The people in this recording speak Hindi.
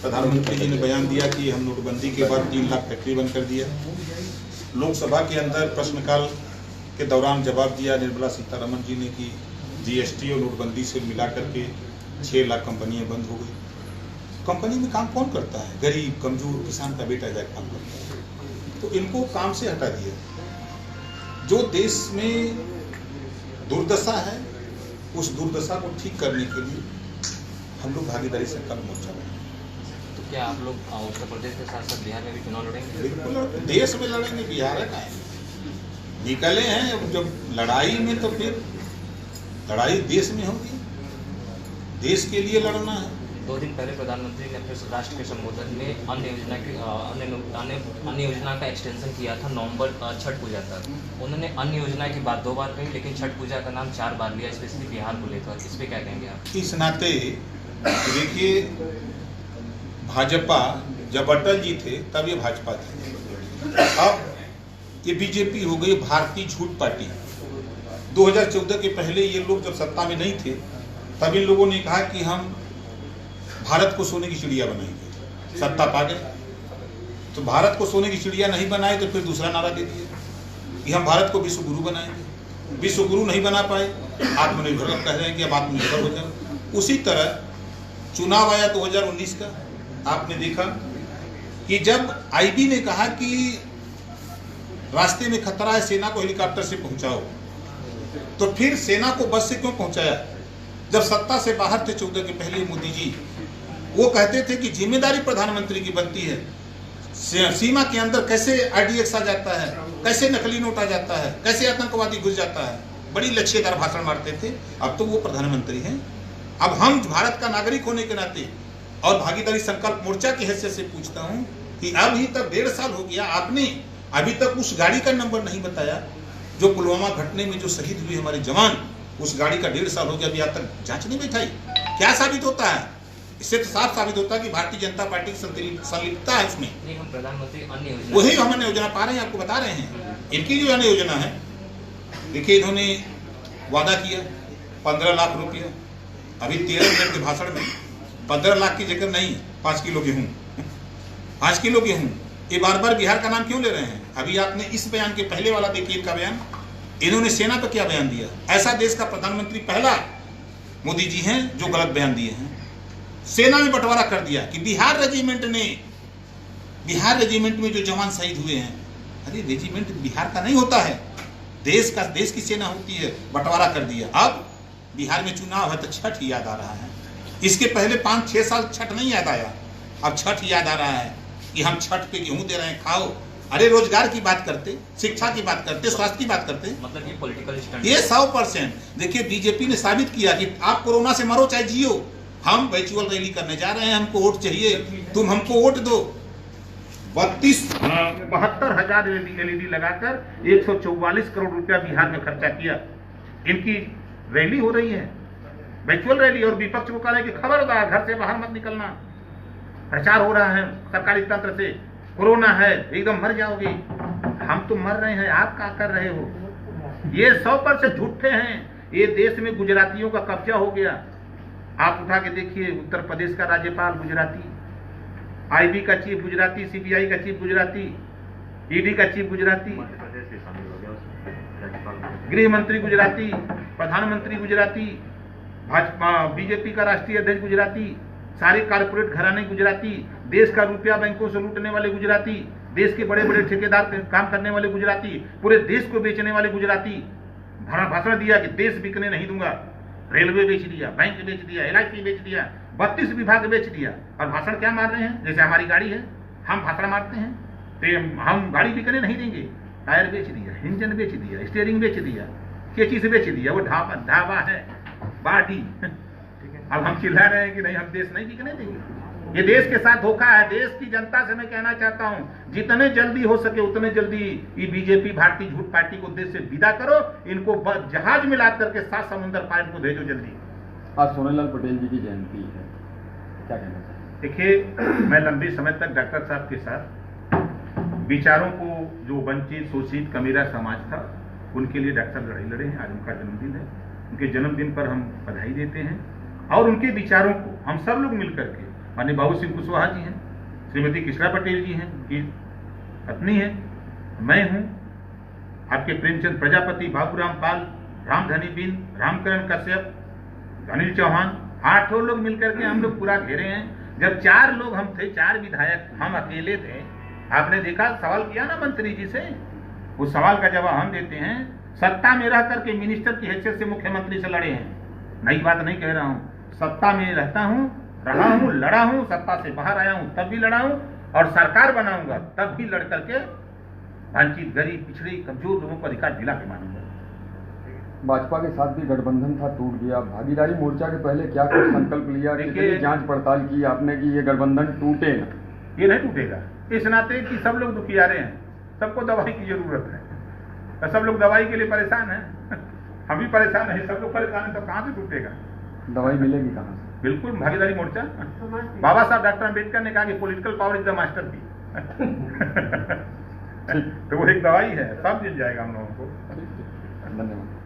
प्रधानमंत्री जी ने बयान दिया कि हम नोटबंदी के बाद 3 लाख फैक्ट्री बंद कर दिया। लोकसभा के अंदर प्रश्नकाल के दौरान जवाब दिया निर्मला सीतारमण जी ने कि जीएसटी और नोटबंदी से मिला करके 6 लाख कंपनियां बंद हो गई। कंपनी में काम कौन करता है? गरीब, कमजोर, किसान का बेटा जाकर काम करता है। तो इनको काम से हटा दिया। जो देश में दुर्दशा है उस दुर्दशा को ठीक करने के लिए हम लोग भागीदारी संकल्प मोर्चा में। तो क्या आप लोग उत्तर प्रदेश के साथ साथ बिहार में भी चुनाव लड़ेंगे? बिल्कुल, देश में लड़ेंगे, बिहार का है। निकले हैं जब लड़ाई में, तो फिर लड़ाई देश में होगी, देश के लिए लड़ना है। 2 दिन पहले प्रधानमंत्री ने अपने राष्ट्र के संबोधन में अन्य योजना का एक्सटेंशन किया था नवंबर छठ पूजा तक। उन्होंने अन्य योजना की बात 2 बार कही, लेकिन छठ पूजा का नाम 4 बार लिया, स्पेशली बिहार को लेकर। इस पे क्या कहेंगे आप? इस नाते देखिए, भाजपा जब अटल जी थे तब ये भाजपा थी, अब ये बीजेपी हो गई, भारतीय झूठ पार्टी। 2014 के पहले ये लोग जब सत्ता में नहीं थे तब इन लोगों ने कहा कि हम भारत को सोने की चिड़िया बनाएंगे। सत्ता पा गए तो भारत को सोने की चिड़िया नहीं बनाए तो फिर दूसरा नारा दे दिया कि हम भारत को विश्व गुरु बनाएंगे। विश्व गुरु नहीं बना पाए, आत्मनिर्भर कह रहे हैं कि अब आत्मनिर्भर हो जाए। उसी तरह चुनाव आया 2019 का, आपने देखा कि जब आईबी ने कहा कि रास्ते में खतरा है, सेना को हेलीकॉप्टर से पहुंचाओ, तो फिर सेना को बस से क्यों पहुंचाया? जब सत्ता से बाहर थे 14 के पहले मोदी जी, वो कहते थे कि जिम्मेदारी प्रधानमंत्री की बनती है, सीमा के अंदर कैसे आरडीएक्स आ जाता है, कैसे नकली नोट आ जाता है, कैसे आतंकवादी घुस जाता है, बड़ी लच्छेदार भाषण मारते थे। अब तो वो प्रधानमंत्री हैं। अब हम भारत का नागरिक होने के नाते और भागीदारी संकल्प मोर्चा की हैसियत से पूछता हूँ कि अभी तक 1.5 साल हो गया, आपने अभी तक उस गाड़ी का नंबर नहीं बताया जो पुलवामा घटने में जो शहीद हुए हमारे जवान, उस गाड़ी का 1.5 साल हो गया, अभी आज तक जांच नहीं बैठाई। क्या साबित होता है? इससे तो साफ साबित होता है कि भारतीय जनता पार्टी की संलिप्तता है इसमें। हम प्रधानमंत्री अन्य योजना, वही हम अन्य योजना पा रहे हैं, आपको बता रहे हैं। इनकी जो अन्य योजना है, देखिए इन्होंने वादा किया 15 लाख रुपया, अभी 13 मिनट के भाषण में 15 लाख की जगह नहीं 5 किलो गेहूँ 5 किलो गेहूँ। ये बार बार बिहार का नाम क्यों ले रहे हैं? अभी आपने इस बयान के पहले वाला देखिए, इनका बयान, इन्होंने सेना पर क्या बयान दिया। ऐसा देश का प्रधानमंत्री पहला मोदी जी हैं जो गलत बयान दिए हैं। सेना में बंटवारा कर दिया कि बिहार रेजिमेंट में जो जवान शहीद हुए हैं, अरे रेजिमेंट बिहार का नहीं होता है, देश की सेना होती है। बंटवारा कर दिया। अब बिहार में चुनाव है तो छठ याद आ रहा है। इसके पहले 5-6 साल छठ नहीं याद आया, अब छठ याद आ रहा है कि हम छठ पे गेहूं दे रहे हैं, खाओ। अरे रोजगार की बात करते, शिक्षा की बात करते, स्वास्थ्य की बात करते, मतलब ये पॉलिटिकल स्टंट, ये 100%। देखिए बीजेपी ने साबित किया कि आप कोरोना से मरो चाहे जियो, हम वर्चुअल रैली करने जा रहे हैं, हमको वोट चाहिए, तुम हमको वोट दो। 72,000 LED लगाकर 144 करोड़ रुपया बिहार में खर्चा किया। इनकी रैली हो रही है, वर्चुअल रैली, और विपक्ष को कह रहे हैं कि खबरदार घर से बाहर मत निकलना। प्रचार हो रहा है सरकारी तंत्र से, कोरोना है एकदम मर जाओगे। हम तो मर रहे हैं, आप क्या कर रहे हो? ये 100% झूठे हैं। ये देश में गुजरातियों का कब्जा हो गया। आप उठा के देखिए, उत्तर प्रदेश का राज्यपाल गुजराती, आईबी का चीफ गुजराती, सीबीआई का चीफ गुजराती, ईडी का चीफ गुजराती, गृह मंत्री गुजराती, प्रधानमंत्री गुजराती, भाजपा बीजेपी का राष्ट्रीय अध्यक्ष गुजराती, सारे कारपोरेट घराने गुजराती, देश का रुपया बैंकों से लूटने वाले गुजराती, देश के बड़े बड़े ठेकेदार काम करने वाले गुजराती, पूरे देश को बेचने वाले गुजराती। भाषण दिया कि देश बिकने नहीं दूंगा, रेलवे बेच दिया, बैंक बेच दिया, LIC बेच दिया, 32 विभाग बेच दिया। और भाषण क्या मार रहे हैं? जैसे हमारी गाड़ी है, हम भाषण मारते हैं तो हम गाड़ी बिकने नहीं देंगे। टायर बेच दिया, इंजन बेच दिया, स्टीयरिंग बेच दिया, केची से बेच दिया, वो ढाबा है बाटी। अब हम चिल्ला रहे हैं कि नहीं, हम देश नहीं बिकने देंगे। ये देश के साथ धोखा है। देश की जनता से मैं कहना चाहता हूं, जितने जल्दी हो सके उतने जल्दी ये बीजेपी भारतीय झूठ पार्टी को देश से विदा करो। इनको जहाज में लाद करके 7 समुद्र पार इनको भेजो जल्दी। आज सोनेलाल पटेल जी की जयंती है, क्या कहना चाहिए? देखिए, मैं लंबे समय तक डॉक्टर साहब के साथ विचारों को, जो वंचित शोषित कमीरा समाज था, उनके लिए डॉक्टर लड़ाई लड़े हैं। आज उनका जन्मदिन है, उनके जन्मदिन पर हम बधाई देते हैं और उनके विचारों को हम सब लोग मिलकर के माननीय बाबू सिंह कुशवाहा जी हैं, श्रीमती कृष्णा पटेल जी हैं, की पत्नी है, मैं हूँ, आपके प्रेमचंद प्रजापति, बाबूराम पाल, रामधनी बिन, रामकरण कश्यप, अनिल चौहान, 8 लोग मिलकर के हम लोग पूरा घेरे हैं। जब 4 लोग हम थे, 4 विधायक हम अकेले थे, आपने देखा, सवाल किया ना मंत्री जी से, उस सवाल का जवाब हम देते हैं। सत्ता में रह करके मिनिस्टर की हैसियत से मुख्यमंत्री से लड़े हैं, नई बात नहीं कह रहा हूँ। सत्ता में रहता हूँ, रहा हूँ, लड़ा हूँ, सत्ता से बाहर आया हूँ तब भी लड़ा हूँ, और सरकार बनाऊंगा तब भी लड़ करके वंचित, गरीब, पिछड़े, कमजोर लोगों को अधिकार दिला के मानूंगा। भाजपा के साथ भी गठबंधन था, टूट गया। भागीदारी मोर्चा के पहले क्या कुछ संकल्प लिया, कितनी जांच पड़ताल की आपने कि ये गठबंधन टूटे ना? ये नहीं टूटेगा, इस नाते कि सब लोग दुखियारे हैं, सबको दवाई की जरूरत है, तो सब लोग दवाई के लिए परेशान हैं। हम भी परेशान हैं, सब लोग परेशान हैं, तो कहाँ से टूटेगा? दवाई मिलेगी कहाँ से? बिल्कुल, भागीदारी मोर्चा। बाबा साहब डॉक्टर अम्बेडकर ने कहा कि political power is the master की। तो वो एक दवाई है, सब मिल जाएगा हम लोगों को। धन्यवाद।